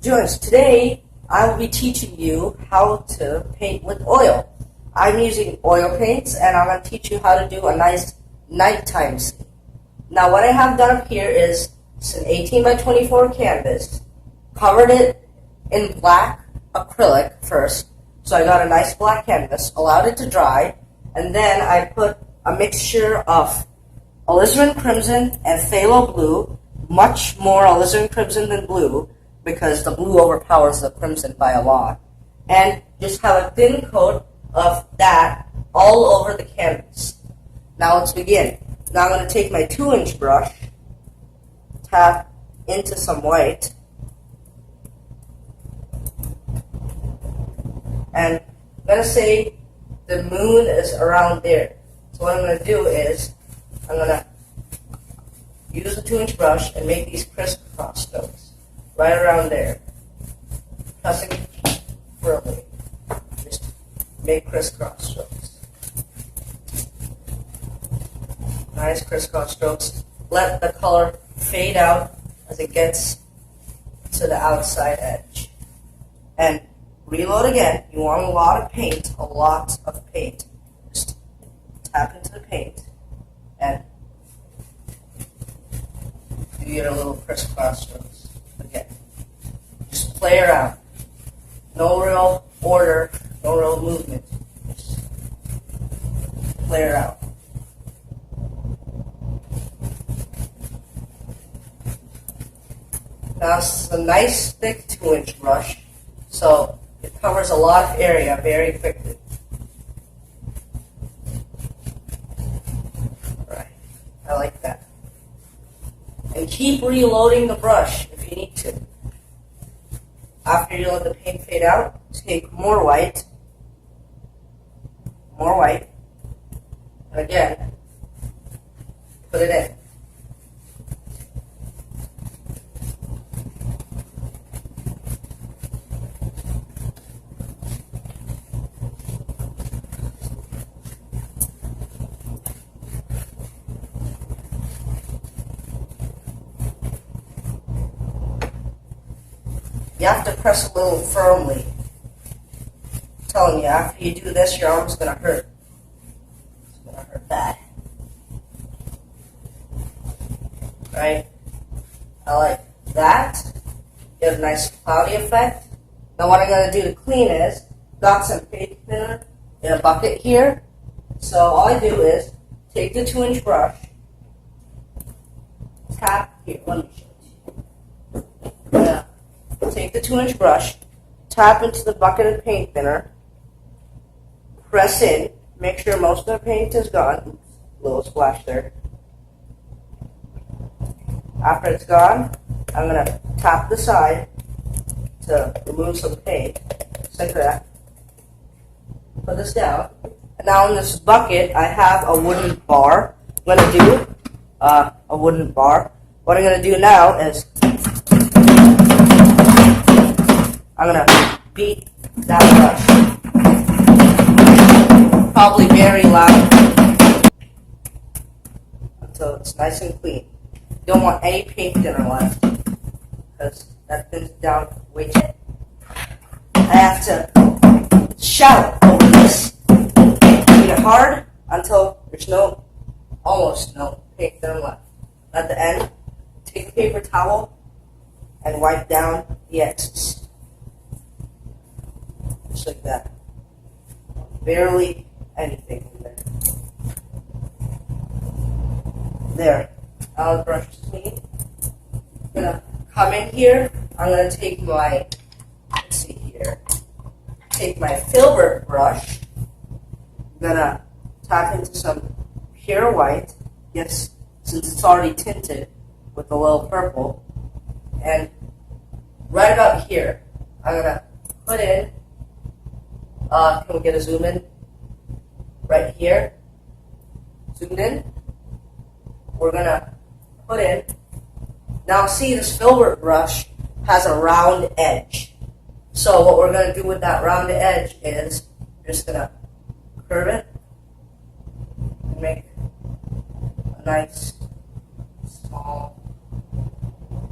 Joyce, today I will be teaching you how to paint with oil. I'm using oil paints and I'm going to teach you how to do a nice nighttime scene. Now what I have done up here is it's an 18 by 24 canvas, covered it in black acrylic first, so I got a nice black canvas, allowed it to dry, and then I put a mixture of alizarin crimson and phthalo blue, much more alizarin crimson than blue, because the blue overpowers the crimson by a lot. And just have a thin coat of that all over the canvas. Now let's begin. Now I'm going to take my 2-inch brush, tap into some white, and I'm going to say the moon is around there. So what I'm going to do is I'm going to use the 2-inch brush and make these crisscross strokes right around there. Pressing firmly. Just make crisscross strokes. Nice crisscross strokes. Let the color fade out as it gets to the outside edge. And reload again. You want a lot of paint, Just tap into the paint and do your little crisscross strokes again. Just play around. No real order, no real movement. Just play around. Now this is a nice thick 2-inch brush, so it covers a lot of area very quickly. Alright, I like that. And keep reloading the brush if you need to. After you let the paint fade out, take more white, and again, put it in. You have to press a little firmly. I'm telling you, after you do this, your arm's going to hurt. It's going to hurt bad. Right? I like that. Get a nice cloudy effect. Now what I'm going to do to clean is, got some paint thinner in a bucket here. So all I do is take the 2-inch brush, tap here, let me show you. Take the 2-inch brush, tap into the bucket of paint thinner, press in, make sure most of the paint is gone. A little splash there. After it's gone, I'm going to tap the side to remove some paint, just like that. Put this down. And now in this bucket, I have a wooden bar. I'm going to do a wooden bar. What I'm going to do now is I'm going to beat that brush, probably very loud, until it's nice and clean. You don't want any paint thinner left, because that thins down way too much. I have to shout over this, beat it hard until there's almost no paint thinner left. At the end, take a paper towel and wipe down the excess. Just like that. Barely anything in there. There. Now the brush is clean. I'm going to come in here. I'm going to take my, take my filbert brush. I'm going to tap into some pure white. Yes, since it's already tinted with a little purple. And right about here, I'm going to put in, can we get a zoom in? Right here. Zoomed in. We're going to put in. Now see, this filbert brush has a round edge. So what we're going to do with that round edge is we're just going to curve it and make a nice small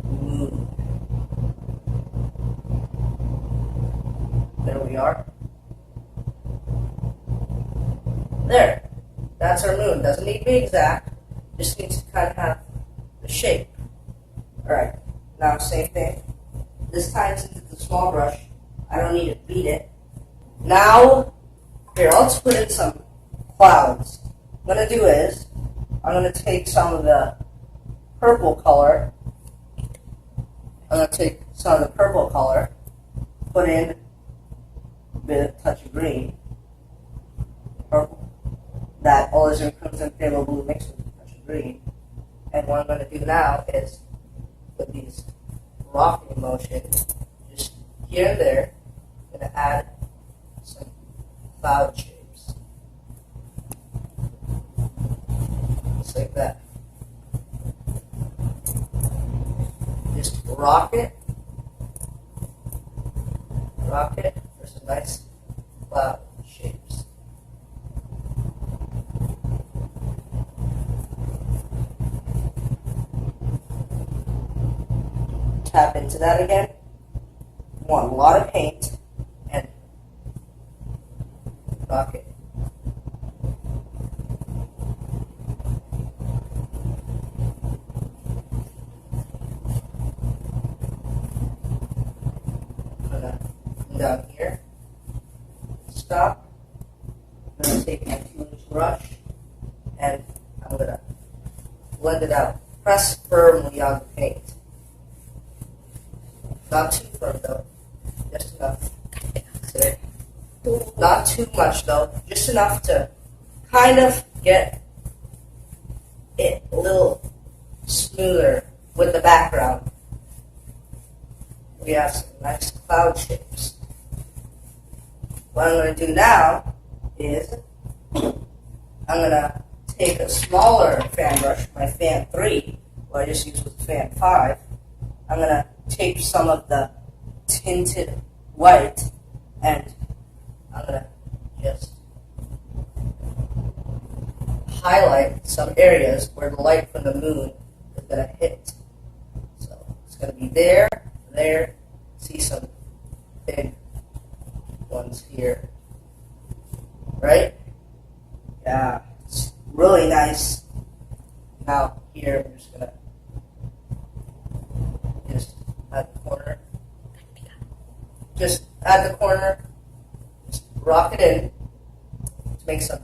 moon. we are. There. That's our moon. Doesn't need to be exact. Just needs to kind of have the shape. Alright. Now same thing. This time since it's a small brush, I don't need to beat it. Now, here, let's put in some clouds. What I'm going to do is, I'm going to take some of the purple color. Put in a bit of touch of green. Purple. That alizarin crimson phthalo blue mixed with a touch of green. And what I'm going to do now is, with these rocking motion, just here and there, I'm going to add some cloud shapes. Just like that. Just rock it for some nice cloud shapes. Tap into that again. You want a lot of paint and rock it. Down here. Stop. I'm going to take my 2-inch brush and I'm going to blend it out. Press firmly on the paint. Not too firm though. Just enough. See? Not too much though. Just enough to kind of get it a little smoother with the background. We have some nice cloud shapes. What I'm going to do now is I'm going to take a smaller fan brush, my fan 3, what I just used with fan 5. I'm going to take some of the tinted white and I'm going to just highlight some areas where the light from the moon is going to hit. So it's going to be there. See some big ones here, right? Yeah, it's really nice. Now here, I'm just gonna add the corner. Just add the corner. Just rock it in to make some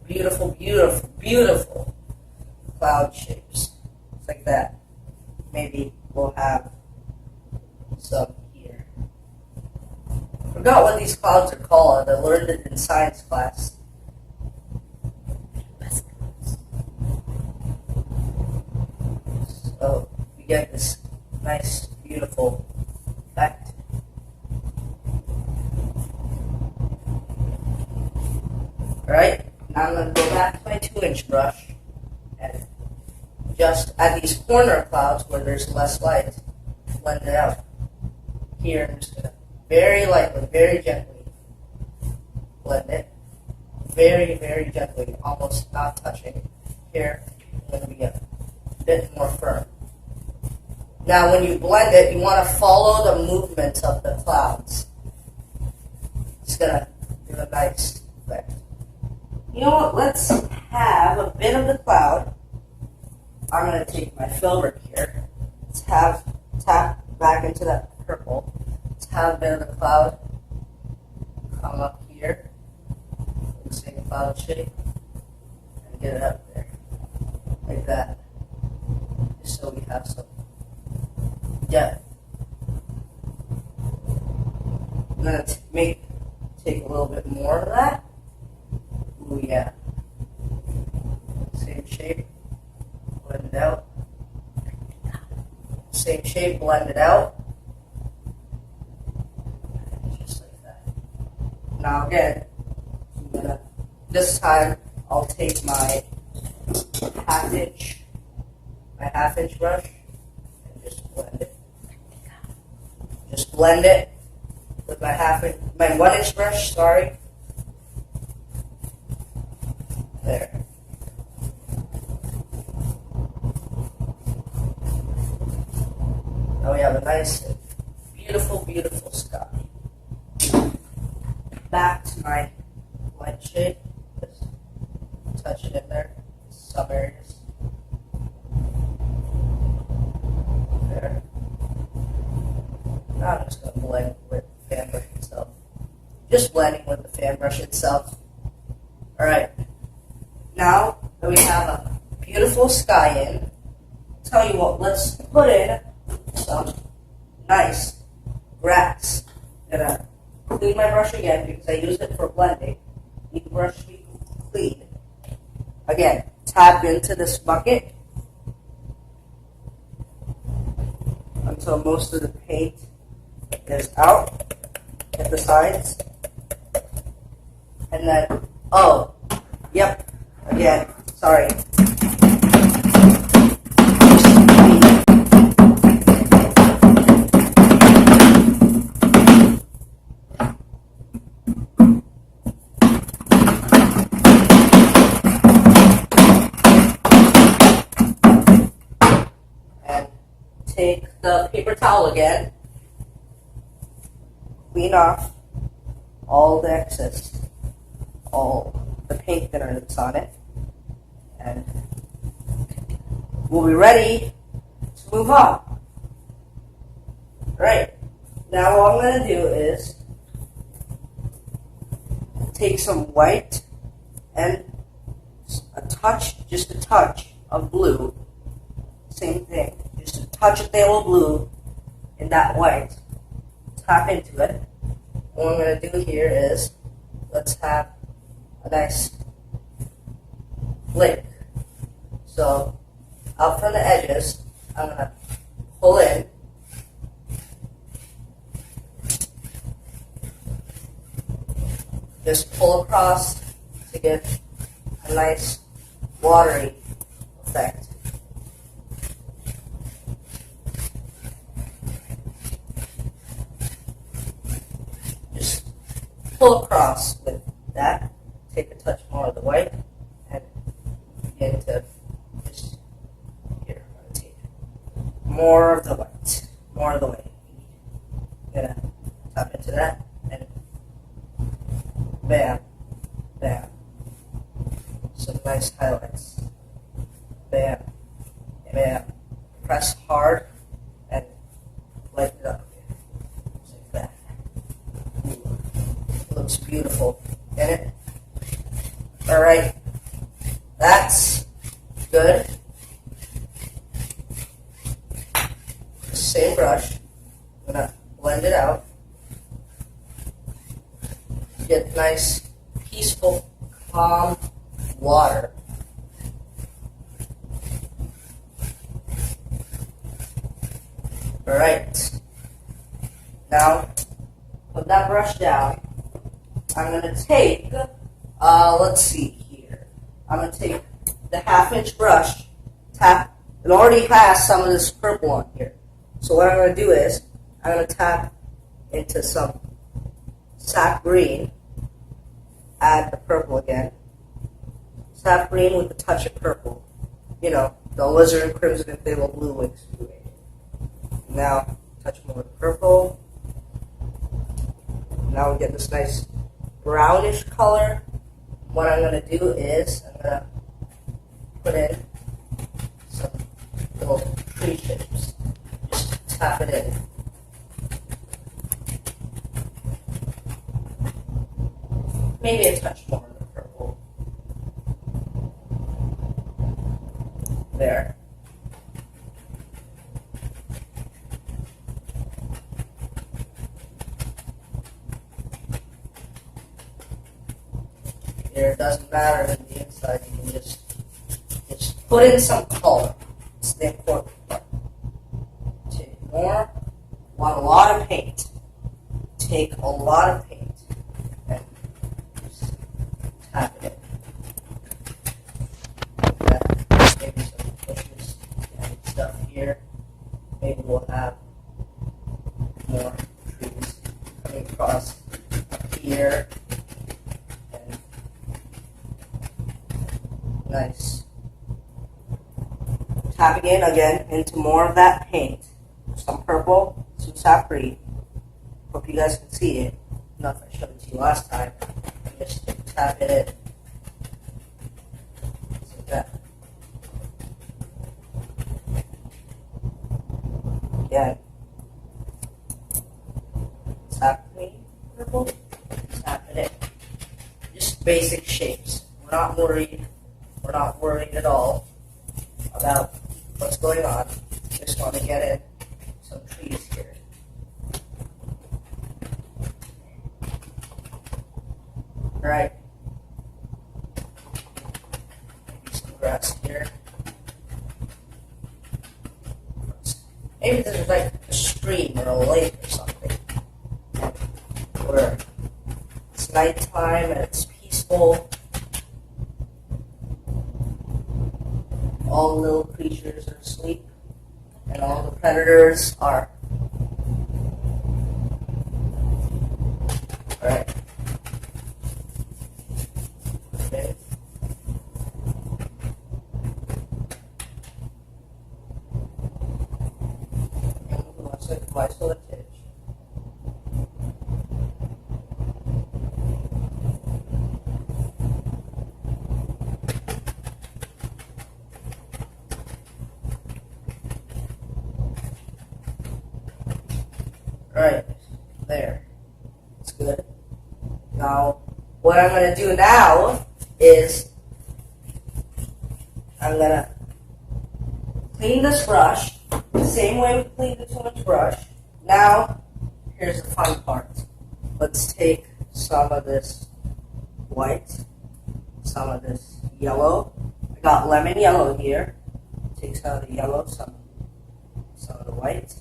beautiful, beautiful, beautiful cloud shapes. Just like that. Maybe we'll have some here. Forgot what these clouds are called. I learned it in science class. So we get this nice, beautiful effect. Alright, now I'm going to go back to my 2-inch brush and just at these corner clouds where there's less light, blend it out. Here, I'm just going to very lightly, very gently blend it. Very, very gently, almost not touching. Here, I'm going to be a bit more firm. Now, when you blend it, you want to follow the movement of the clouds. It's going to give a nice effect. You know what? Let's have a bit of the cloud. I'm going to take my filbert here. Let's tap back into that purple. Let's have a bit of the cloud come up here. The same cloud shape. And get it up there. Like that. Just so we have some depth. I'm going to take a little bit more of that. Ooh, yeah. Same shape. Blend it out. Same shape, blend it out. Just like that. Now again, this time I'll take my half-inch brush and just blend it. Just blend it with my 1-inch brush, sorry. There. Now we have a nice, beautiful, beautiful sky. my light shade. Just touch it in there. Some areas. There. Now I'm just going to blend with the fan brush itself. Just blending with the fan brush itself. Alright. Now that we have a beautiful sky in, tell you what, let's put in some nice grass. I'm going to clean my brush again because I use it for blending. Need the brush to be clean. Again, tap into this bucket until most of the paint is out at the sides. And then, oh, yep, again, sorry. Take the paper towel again, clean off all the excess, all the paint thinner that's on it, and we'll be ready to move on. Right, now all I'm going to do is take some white and just a touch of blue, same thing. Just a touch of phthalo blue in that white. Tap into it. What I'm going to do here is, let's have a nice flick. So, out from the edges, I'm going to pull in. Just pull across to get a nice watery effect. Pull across with that, take a touch more of the white, and begin to just, here, I'm going to take more of the white, I'm going to tap into that, and bam, bam, some nice highlights, bam, bam, press hard, and lighten it up. Looks beautiful, in it? Alright, that's good. Same brush, I'm going to blend it out. Get nice, peaceful, calm water. Alright, now put that brush down. I'm going to take, let's see here. I'm going to take the 1/2-inch brush, tap, it already has some of this purple on here. So what I'm going to do is, I'm going to tap into some sap green, add the purple again. Sap green with a touch of purple. You know, the alizarin crimson and phthalo blue mixed. Now, touch more of the purple. Now we get this nice brownish color. What I'm going to do is I'm going to put in some little tree shapes. Just tap it in. Maybe a touch more of the purple. There. Here, it doesn't matter in the inside, you can just put in some color. It's the important part. Take more, want a lot of paint. Take a lot of paint and just tap it in. Maybe some bushes and stuff here. Maybe we'll have more trees coming across here. Nice. Tapping in again into more of that paint. Some purple, some sap green. Hope you guys can see it. Not if I showed it to you last time. just tap it like that. Again, tap me, purple, tap it in. Just basic shapes. We're not worried at all about what's going on. Just want to get in some trees here. Alright. Maybe some grass here. Maybe there's like a stream or a lake or something where it's nighttime and it's peaceful. All little creatures are asleep and all the predators are. Alright. Okay. My foliage. Right, there. It's good. Now, what I'm going to do now is I'm going to clean this brush the same way we cleaned the 2-inch brush. Now, here's the fun part. Let's take some of this white, some of this yellow. I got lemon yellow here. Take some of the yellow, some of the white.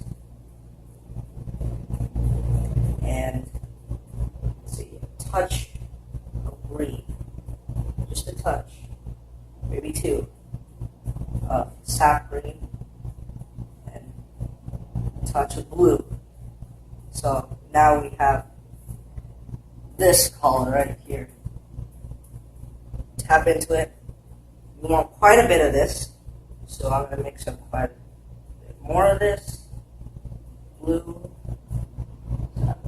And let's see, a touch of green. Just a touch. Maybe 2 of sap green. And a touch of blue. So now we have this color right here. Tap into it. We want quite a bit of this, so I'm going to mix up quite a bit more of this. Blue,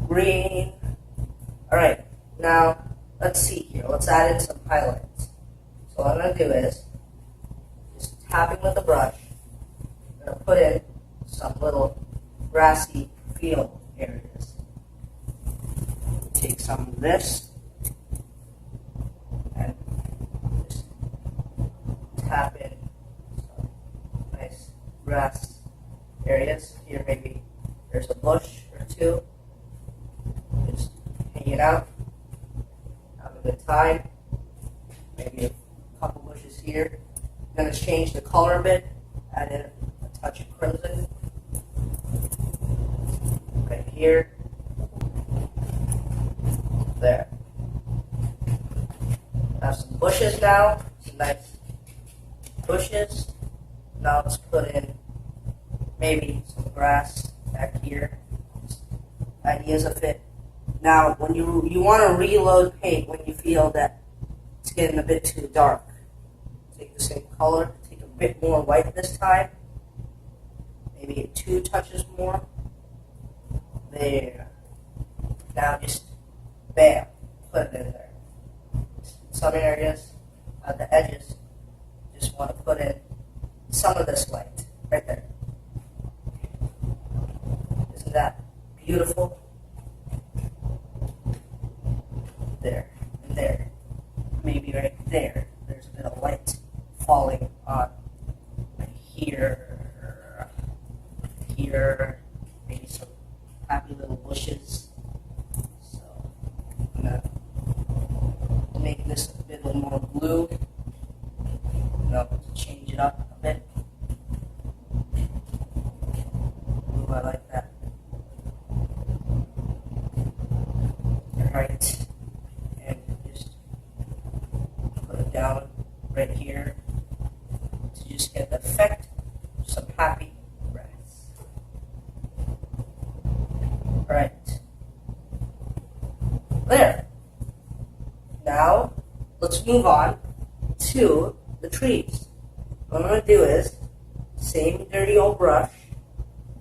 green. Alright, now let's see here. Let's add in some highlights. So what I'm going to do is just tapping with the brush. I'm going to put in some little grassy field areas. Take some of this and just tap in some nice grass areas. Here maybe there's a bush or 2. Just hanging out, having a good time. Maybe a couple bushes here. I'm going to change the color a bit, add in a touch of crimson. Right here. There. Have some bushes now. Some nice bushes. Now let's put in maybe some grass back here. Ideas of it. Now, when you want to reload paint when you feel that it's getting a bit too dark, take the same color, take a bit more white this time. Maybe 2 touches more. There. Now just, bam, put it in there. Some areas, at the edges, just want to put in some of this light, right there. Isn't that beautiful? There, and there. Maybe right there, there's a bit of light falling on here, here, maybe some happy little bushes. So I'm going to make this a bit more blue. Change it up a bit. Ooh, I like that. Alright. And just put it down right here to just get the effect of some happy grass. Alright. There. Now, let's move on to the trees. What I'm going to do is, same dirty old brush,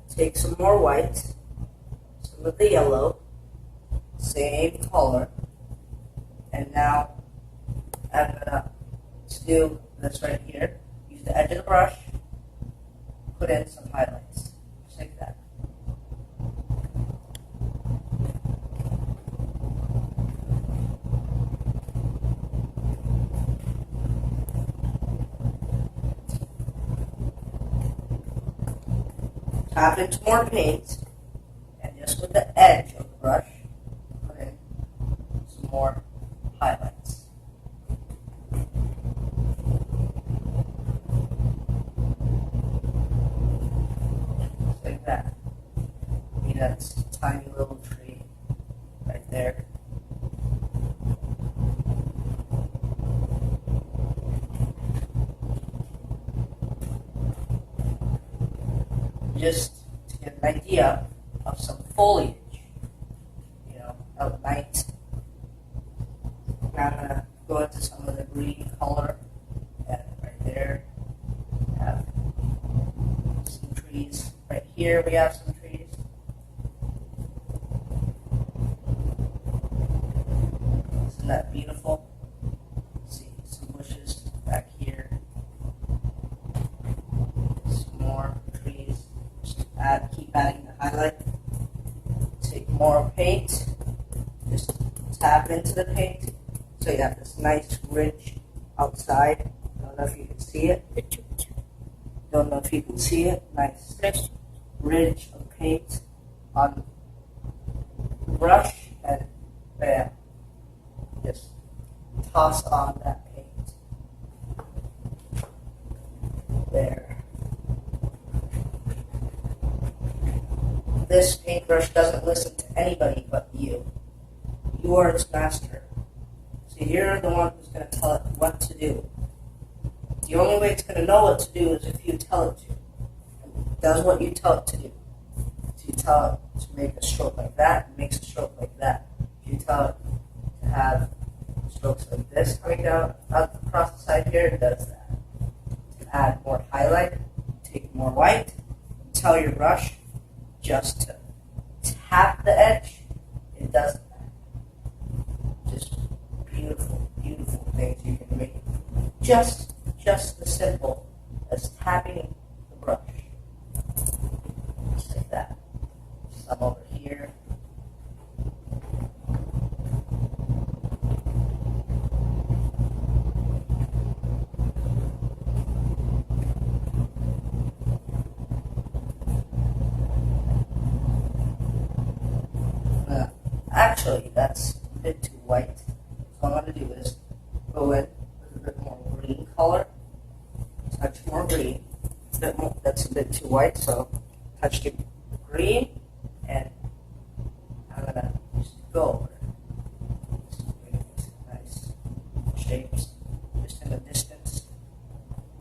take some more white, some of the yellow, same color, And now I'm gonna do this right here. Use the edge of the brush, put in some highlights, just like that. Tap into more paint, and just with the edge of the brush, put in some more highlights. Just like that. See, that's a tiny little tree right there. Just to get an idea of some foliage, at night. Now I'm going to go into some of the green color, and right there have some trees. Right here we have some trees. Isn't that beautiful? See some bushes back here. Some more trees. Keep adding the highlight. Take more paint. Just tap into the paint so you have this nice ridge outside. Don't know if you can see it. Nice ridge of paint on the brush, and bam. Just toss on that paint. There. This paintbrush doesn't listen to anybody but you. You are its master. So you're the one who's going to tell it what to do. The only way it's going to know what to do is if you tell it to. And it does what you tell it to do. If you tell it to make a stroke like that, it makes a stroke like that. If you tell it to have strokes like this coming down across the side here, it does that. To add more highlight, take more white, and tell your brush just to tap the edge, it does that. Just beautiful, beautiful things you can make. Just as simple as tapping the brush. Just like that. Some over here. Actually, that's a bit too white. So what I'm going to do is go in with a bit more green color, touch more green. That's a bit too white, so touch the green, and I'm going to just go over it. Just make nice shapes, just in the distance.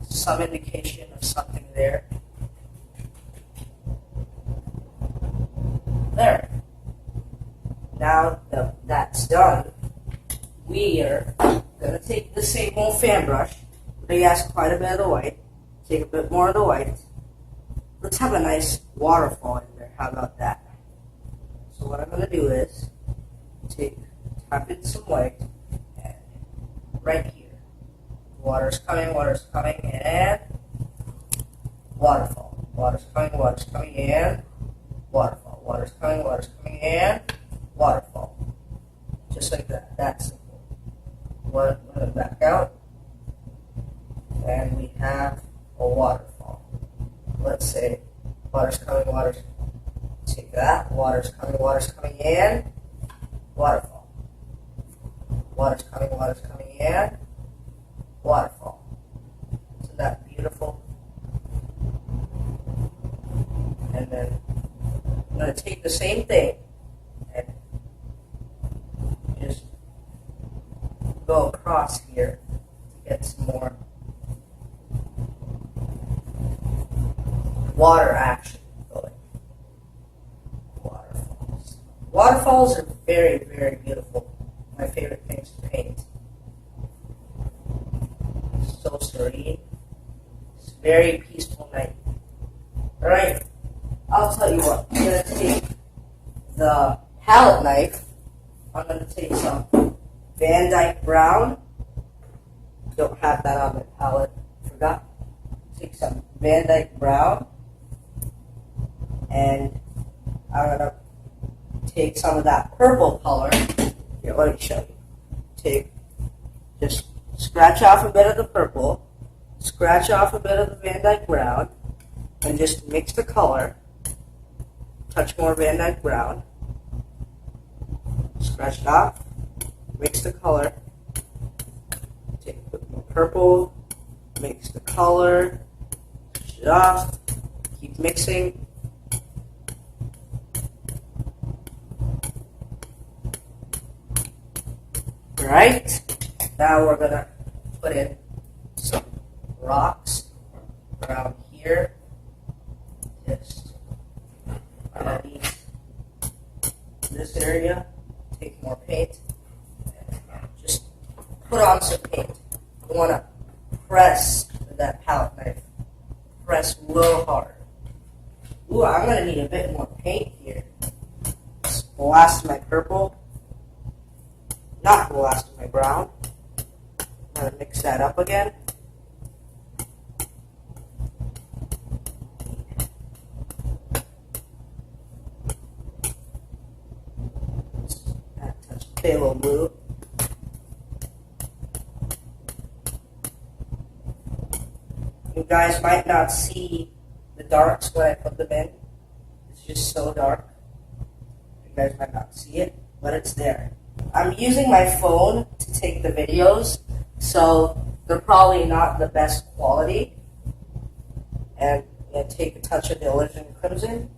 Some indication of something there. There. Now that that's done, we are going to take the same old fan brush. We ask quite a bit of the white. Take a bit more of the white. Let's have a nice waterfall in there. How about that? So what I'm going to do is tap in some white, and right here, water's coming, and waterfall. Water's coming, and waterfall. Water's coming, and waterfall. Just like that. That's simple. Let it back out. And we have a waterfall. Let's say water's coming, take that. Water's coming, and waterfall. Water's coming, and waterfall. Isn't that beautiful? And then I'm going to take the same thing and just go across here to get some more water action going. Waterfalls. Waterfalls are very, very beautiful. My favorite things to paint. So serene. It's a very peaceful night. Alright, I'll tell you what. I'm going to take the palette knife. I'm going to take some Van Dyke brown. Don't have that on the palette. Forgot. Take some Van Dyke brown, and I'm gonna take some of that purple color. Here, let me show you. Just scratch off a bit of the purple, scratch off a bit of the Van Dyke brown, and just mix the color. Touch more Van Dyke brown, scratch it off, mix the color, take a bit more purple, mix the color, touch it off, keep mixing. Alright, now we're gonna put in some rocks around here. Just underneath this area. Take more paint. Just put on some paint. You wanna press with that palette knife. Press real hard. Ooh, I'm gonna need a bit more paint here. Just blast my purple. Not blast my brown. I'm gonna mix that up again. Touch phthalo blue. You guys might not see the darks when I put them in. It's just so dark. You guys might not see it, but it's there. I'm using my phone to take the videos, so they're probably not the best quality. And I'm going to take a touch of the Illusion Crimson,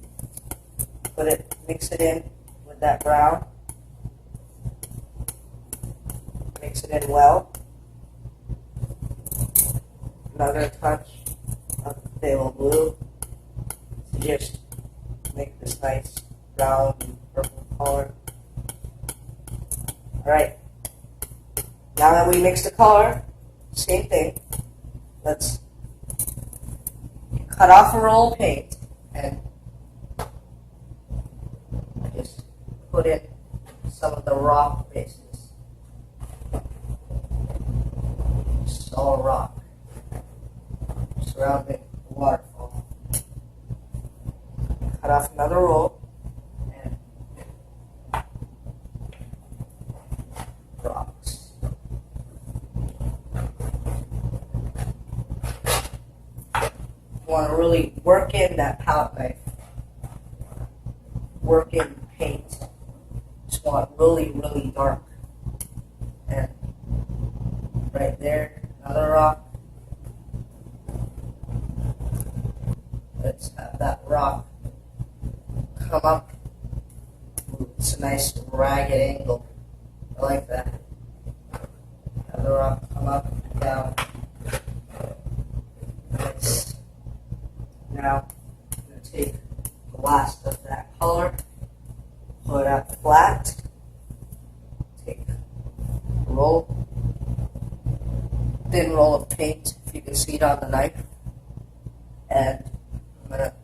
mix it in with that brown, mix it in well. Another touch of phthalo blue to just make this nice brown and purple color. Alright, now that we mix the color, same thing. Let's cut off a roll of paint and just put in some of the rock bases. Just all rock surrounding the waterfall. Cut off another roll. Rocks. You want to really work in that palette knife. Work in paint. Just want really, really dark. And right there, another rock. Let's have that rock come up. It's a nice ragged angle. I like that. Have the rock come up and down. Nice. Now, I'm going to take the last of that color, put it out flat, take a roll, thin roll of paint, if you can see it on the knife, and I'm going to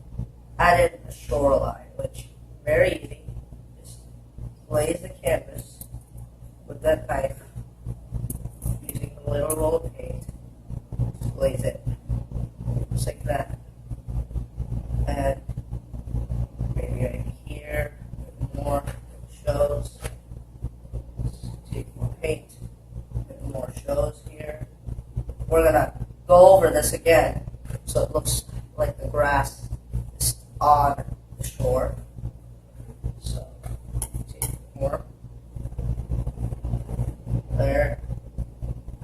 add in a shoreline, which is very easy. Just glaze the canvas with that knife, using a little roll of paint, just glaze it, just like that. And maybe right here, more shows. Take more paint, more shows here. We're gonna go over this again, so it looks like the grass is on the shore. So take more. There,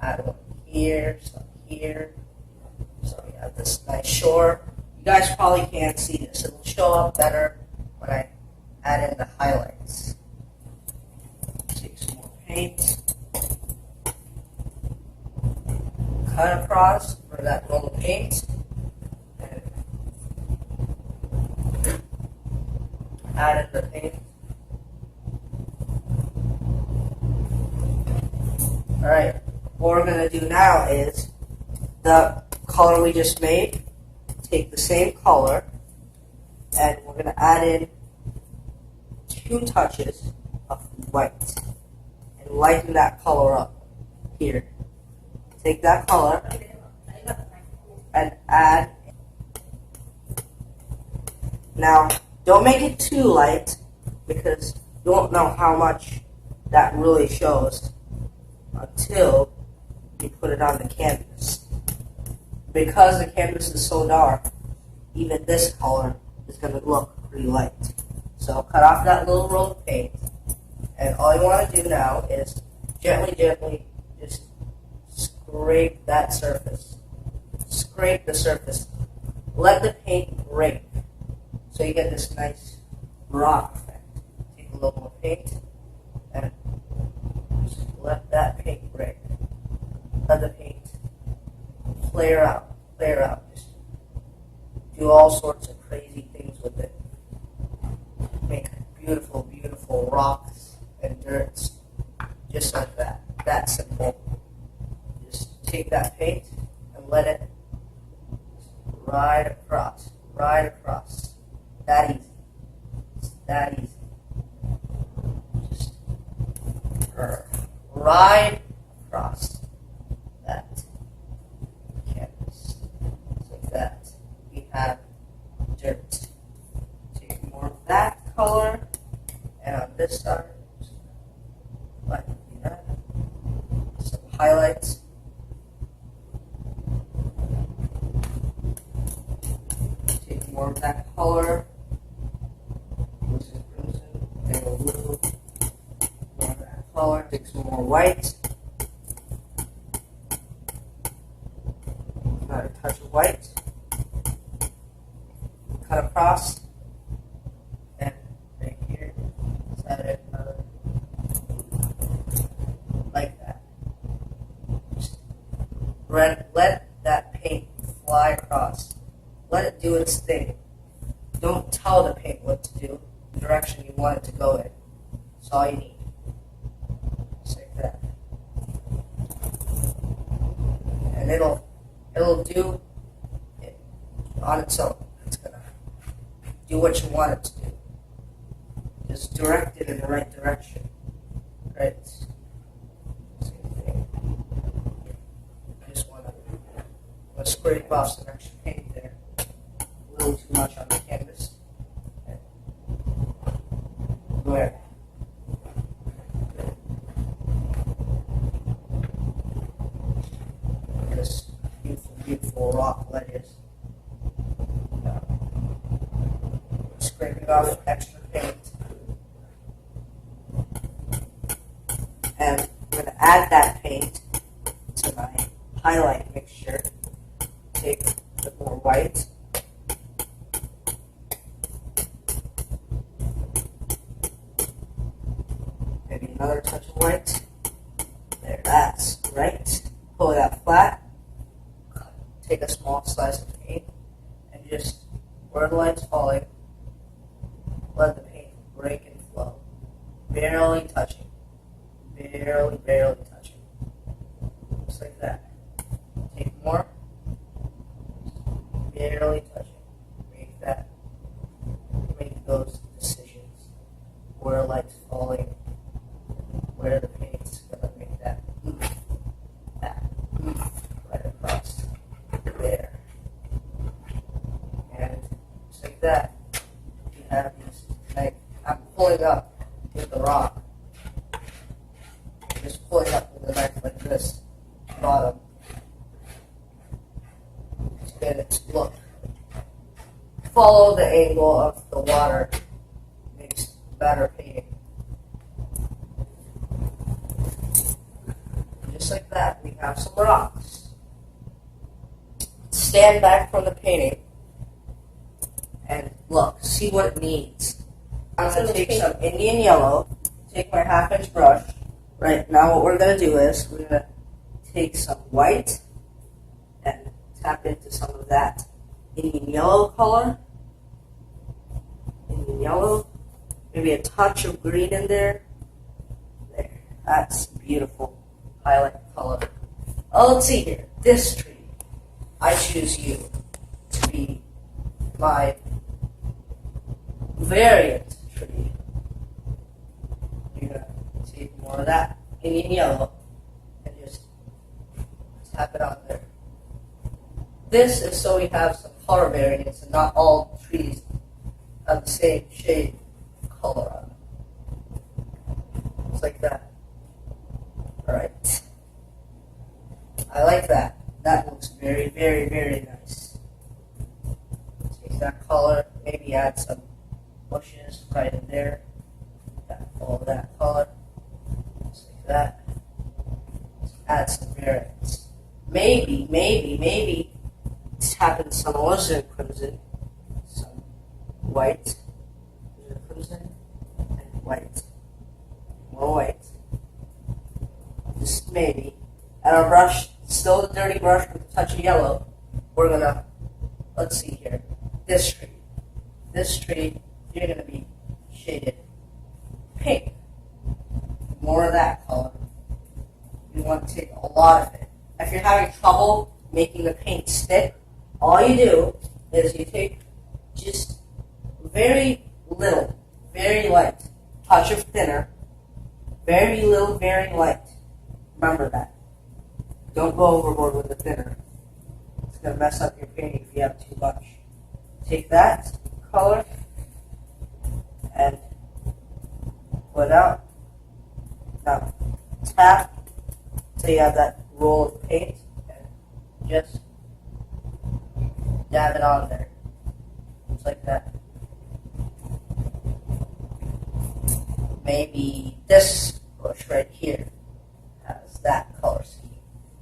add one here, some here. So we have this nice shore. You guys probably can't see this. It'll show up better when I add in the highlights. Take some more paint. Cut across for that roll of paint. And add in the paint. Alright, what we're going to do now is the color we just made, take the same color, and we're going to add in 2 touches of white. And lighten that color up. Here. Take that color and add. Now, don't make it too light because you won't know how much that really shows until you put it on the canvas. Because the canvas is so dark, even this color is going to look pretty light. So cut off that little roll of paint, and all you want to do now is gently just scrape that surface. Scrape the surface. Let the paint break so you get this nice rock effect. Take a little more paint and just let that paint break. Let the paint flare out. Just do all sorts of crazy things with it. Make beautiful rocks and dirts. Just like that. That simple. Just take that paint and let it ride across. That easy. It's that easy. Just ride across that canvas. Just like that. We have dirt. Take more of that color, and on this side, like that, some highlights. Take more of that color, crimson, and a little more of that color. Take some more white, another touch of white. Cut across, and right here, set it like that. Just let that paint fly across. Let it do its thing. Don't tell the paint what to do, the direction you want it to go in. That's all you need. Just like that. And it'll do it on its own. It's gonna do what you want it to do. Just direct it in the right direction. Right? Same thing. I just want to scrape off some extra paint there. A little too much on the canvas. Where? This beautiful rock ledges. Scraping off extra paint. And I'm going to add that paint to my highlight mixture. Take a bit more white. Maybe another touch of white. There, that's right. Pull that flat. Take a small slice of paint and just, where the light's falling, let the paint break and flow. Barely touching. Barely touching. Just like that. Take more. Barely touching. Make those decisions. Where light's falling, where the paint's gonna make that right across there. And just like that, you have these, like, I'm pulling up with the rock. Just pulling up with the knife like this, bottom. To get it to look. Follow the angle of the water. Makes better painting. Just like that, we have some rocks. Stand back from the painting and look, see what it needs. I'm going to take some Indian yellow, take my 1/2-inch brush. Right, now what we're going to do is we're going to take some white and tap into some of that Indian yellow color. Indian yellow. Maybe a touch of green in there. There. That's beautiful highlight color. Oh, let's see here. This tree. I choose you to be my variant tree. You're going to see more of that Indian yellow, and just tap it on there. This is so we have some color variance and not all trees have the same shade color on them. Just like that. Alright. I like that. That looks very, very, very nice. Take that color, maybe add some bushes right in there. Follow that color. Just like that. Just add some variance. Maybe tap in some alizarin crimson, some white, crimson, and white. More white. Just maybe. And our brush, still the dirty brush with a touch of yellow, we're gonna, let's see here, this tree. This tree, you're gonna be shaded pink. More of that color. You want to take a lot of it. If you're having trouble making the paint stick, all you do is you take just very little, very light, touch of thinner, very little, very light. Remember that. Don't go overboard with the thinner. It's going to mess up your painting if you have too much. Take that color and put out. Now, tap till you have that roll of paint and just dab it on there. Just like that. Maybe this bush right here has that color scheme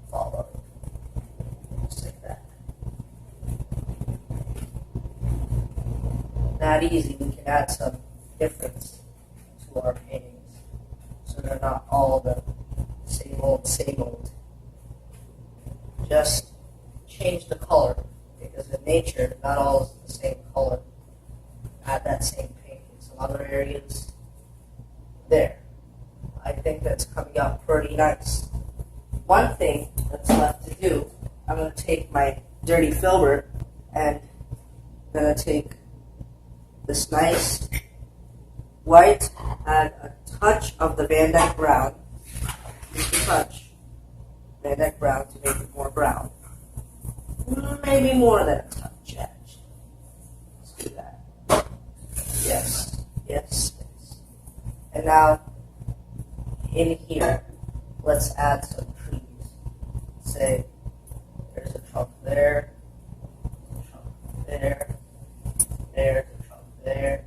followed. Just like that. Not easy, we can add some difference to our paintings so they're not all the same old. Just change the color because in nature, not all is the same color. Add that same paint in some other areas. There. I think that's coming out pretty nice. One thing that's left to do, I'm going to take my dirty filbert and I'm going to take this nice white, add a touch of the Van Dyke brown, just a touch, Van Dyke brown to make it more brown. Maybe more than a touch, actually. Let's do that. Yes. And now, in here, let's add some trees. Say, there's a trunk there, there's a trunk there, there's a trunk there,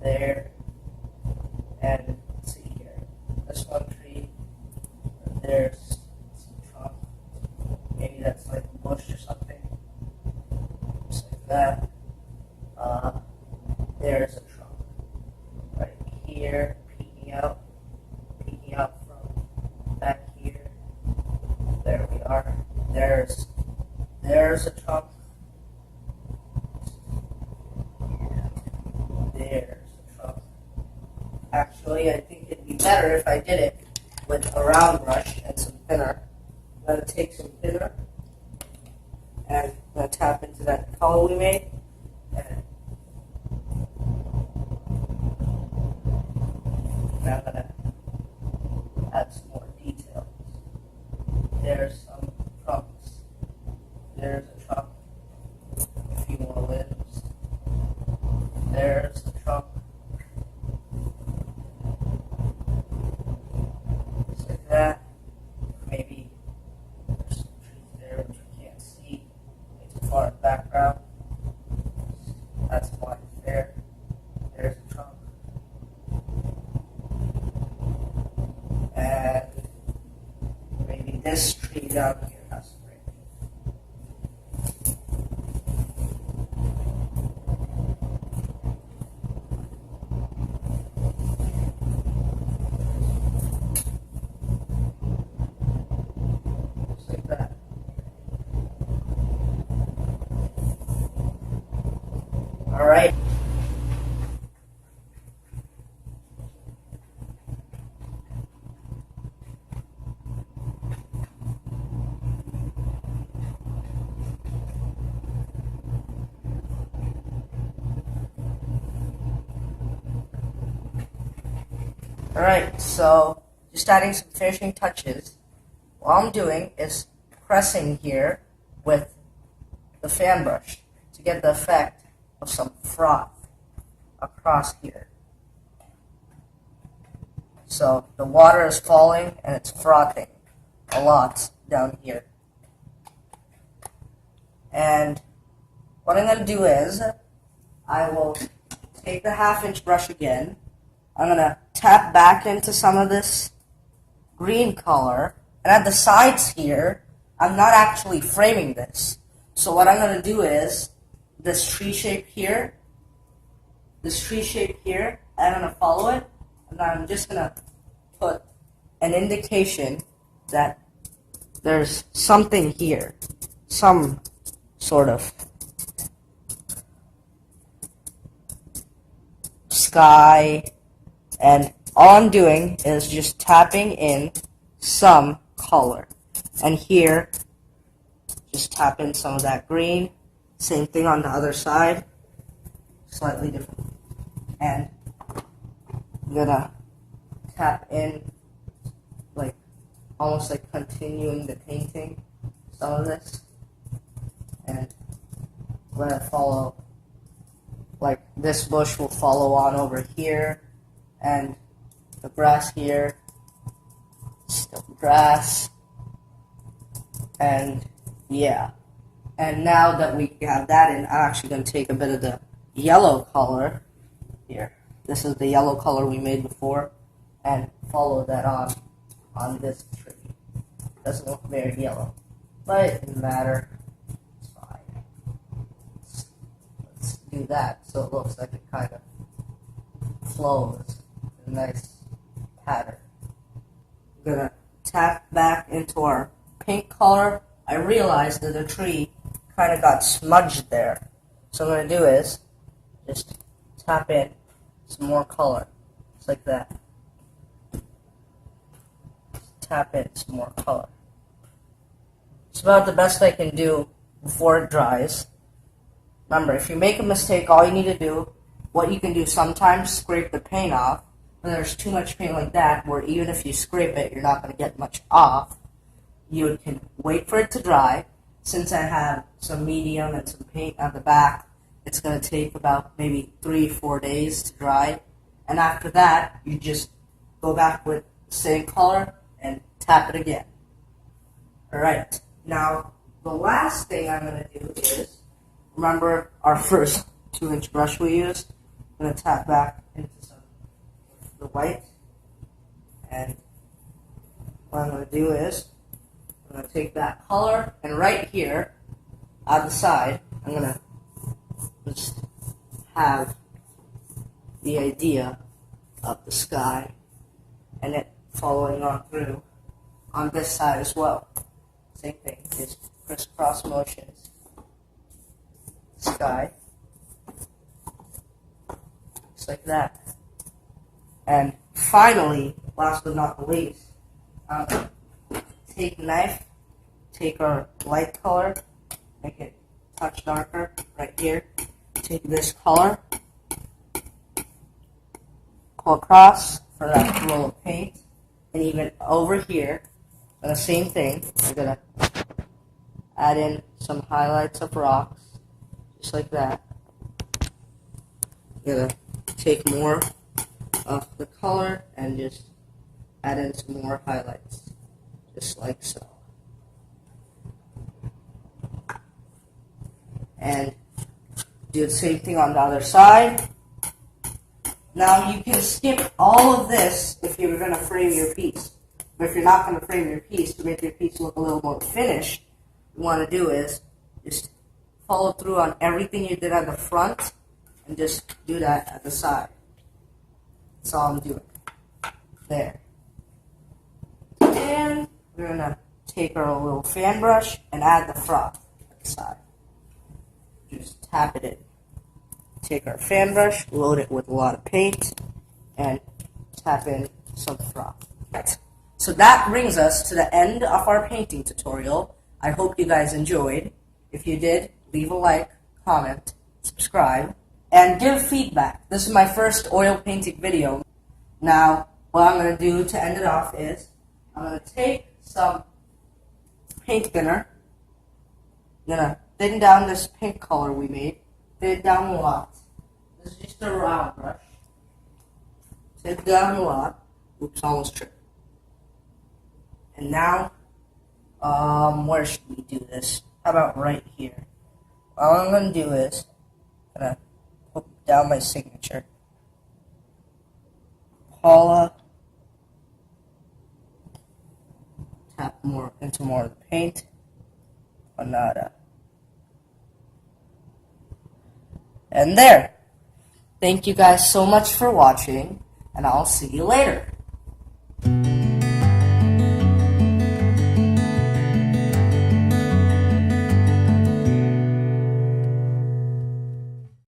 there, and let's see here. This one tree, there's some trunk. Maybe that's like a bush or something. Just like that. There's a trunk right here, peeking out from back here. There we are. There's a trunk. There's a trunk. Actually, I think it'd be better if I did it with a round brush and some thinner. I'm going to take some thinner and I'm going to tap into that color we made. And now I'm going to add some more details. There's some trunks. There's a trunk. A few more limbs. There's the trunk. Just like that. Maybe there's some trees there which you can't see. It's too far in the background. That's why it's there. There's the trunk. And maybe this tree down here has some branches. Just like that. All right. Alright, so just adding some finishing touches. What I'm doing is pressing here with the fan brush to get the effect of some froth across here. So the water is falling and it's frothing a lot down here. And what I'm going to do is I will take the 1/2-inch brush again. I'm going to tap back into some of this green color. And at the sides here, I'm not actually framing this. So what I'm going to do is this tree shape here, and I'm going to follow it. And I'm just going to put an indication that there's something here, some sort of sky, and all I'm doing is just tapping in some color. And here, just tap in some of that green. Same thing on the other side, slightly different. And I'm gonna tap in, like, almost like continuing the painting, some of this. And let it follow, like this bush will follow on over here, and the grass here, still grass, and yeah. And now that we have that in, I'm actually going to take a bit of the yellow color here. This is the yellow color we made before, and follow that on this tree. Doesn't look very yellow, but it doesn't matter. It's fine. Let's do that so it looks like it kind of flows in a nice pattern. I'm gonna tap back into our pink color. I realized that the tree kind of got smudged there. So what I'm going to do is just tap in some more color, just like that. Just tap in some more color. It's about the best I can do before it dries. Remember, if you make a mistake, all you need to do, what you can do sometimes, scrape the paint off. When there's too much paint like that, where even if you scrape it, you're not going to get much off. You can wait for it to dry. Since I have some medium and some paint on the back, it's going to take about maybe 3-4 days to dry. And after that, you just go back with the same color and tap it again. Alright, now the last thing I'm going to do is, remember our first 2-inch brush we used? I'm going to tap back into some of the white. And what I'm going to do is, I'm going to take that color, and right here, on the side, I'm going to just have the idea of the sky, and it following on through on this side as well. Same thing, just crisscross motions. Sky. Just like that. And finally, last but not the least, take a knife, take our light color, make it a touch darker right here. Take this color, go across for that roll of paint, and even over here, the same thing. We're gonna add in some highlights of rocks, just like that. I'm gonna take more of the color and just add in some more highlights. Just like so. And do the same thing on the other side. Now you can skip all of this if you're going to frame your piece. But if you're not going to frame your piece, to make your piece look a little more finished, what you want to do is just follow through on everything you did at the front and just do that at the side. That's all I'm doing. There. And we're going to take our little fan brush and add the froth at the side. Just tap it in. Take our fan brush, load it with a lot of paint, and tap in some froth. So that brings us to the end of our painting tutorial. I hope you guys enjoyed. If you did, leave a like, comment, subscribe, and give feedback. This is my first oil painting video. Now, what I'm going to do to end it off is I'm going to take some paint thinner. I'm going to thin down this pink color we made. Thin it down a lot. This is just a round brush. Thin it down a lot. Oops, almost tripped. And now, where should we do this? How about right here? All I'm going to do is I'm going to put down my signature. Paula. Tap more into more of the paint. Panada. And there. Thank you guys so much for watching, and I'll see you later.